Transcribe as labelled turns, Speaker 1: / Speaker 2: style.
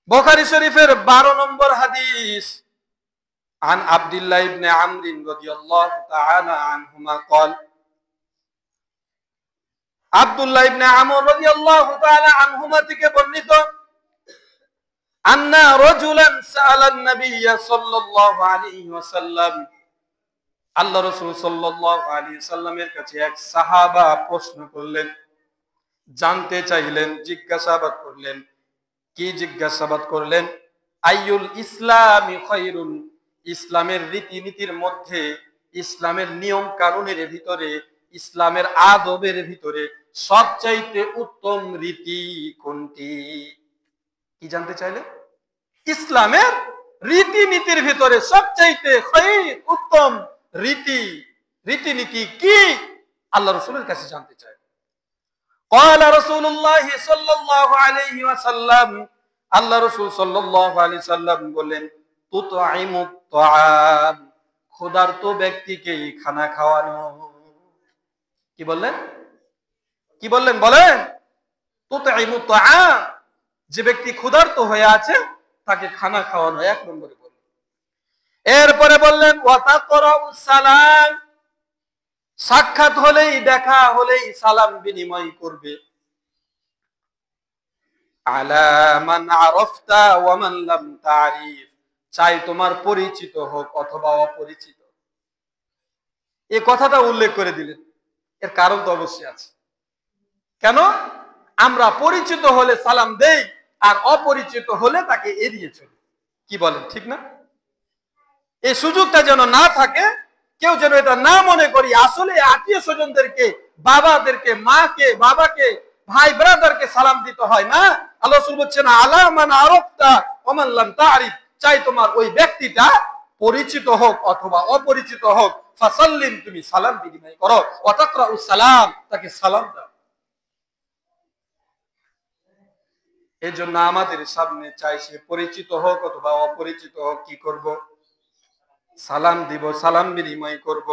Speaker 1: বুখারী শরীফের 12 নম্বর হাদিস, عن عبد الله بن عمرو رضي الله تعالى عنهما قال, আব্দুল্লাহ ইবনে আমর রাদিয়াল্লাহু তাআলা আনহুমা থেকে বর্ণিত, আন্না রাজুলান সাআলান নাবিয়্য সাল্লাল্লাহু আলাইহি ওয়াসাল্লাম, আল্লাহ রাসূল সাল্লাল্লাহু আলাইহি ওয়াসাল্লামের কাছে এক সাহাবা প্রশ্ন করলেন, জানতে চাইলেন, জিজ্ঞাসাবাদ করলেন। কি জিজ্ঞাসাবাদ করলেন? আইয়ুল ইসলামি খায়রুন, ইসলামের রীতিনীতির মধ্যে, ইসলামের নিয়ম কানুনের ভিতরে, ইসলামের আদবের ভিতরে সবচাইতে উত্তম রীতি কোনটি? কি জানতে চাইলেন? ইসলামের রীতিনীতির ভিতরে সবচাইতে খায়র, উত্তম রীতিনীতি কি? আল্লাহ রাসূলের কাছে জানতে চাই। ক্বালা রাসূলুল্লাহ সাল্লাল্লাহু আলাইহি ওয়াসাল্লাম, আল্লাহ রাসূল সাল্লাল্লাহু আলাইহি সাল্লাম বলেন, তুতঈমুত তাআম, ক্ষুধার্ত ব্যক্তিকে খানা খাওয়ানো। কি বললেন? কি বললেন বলেন? তুতঈমুত তাআম, যে ব্যক্তি ক্ষুধার্ত হয়ে আছে তাকে খানা খাওয়ানো, এক নম্বরে বললেন। এরপরে বললেন ওয়া তাকরাউস সালাম, সাক্ষাৎ হলেই, দেখা হলেই সালাম বিনিময় করবে। আলা মান আরাফতা ওয়া মান লাম তারিফ, চাই তোমার পরিচিত হোক অথবা অপরিচিত। এই কথাটা উল্লেখ করে দিলেন, এর কারণ তো অবশ্যই আছে। কেন? আমরা পরিচিত হলে সালাম দেই, আর অপরিচিত হলে তাকে এড়িয়ে চলি। কি বলেন, ঠিক না? এই সুযোগটা যেন না থাকে, কেউ যেন এটা না মনে করি আসলে আত্মীয় স্বজনদেরকে, বাবাদেরকে, মাকে, বাবাকে, ভাই ব্রাদারকে সালাম দিতে হয় না। আল্লাহ রাসূল বলছেন আলা মান আরাফতা ওয়া মান লাম তারিফ, চাই তোমার ওই ব্যক্তিটা পরিচিত হোক অথবা অপরিচিত হোক, ফাসাল্লিম, তুমি সালাম বিনিময় করো, ওয়া তাকরাউস সালাম, তাকে সালাম দাও। এই জন্য আমাদের সামনে চাই সে পরিচিত হোক অথবা অপরিচিত হোক, কি করব? সালাম দিব, সালাম বিনিময় করব।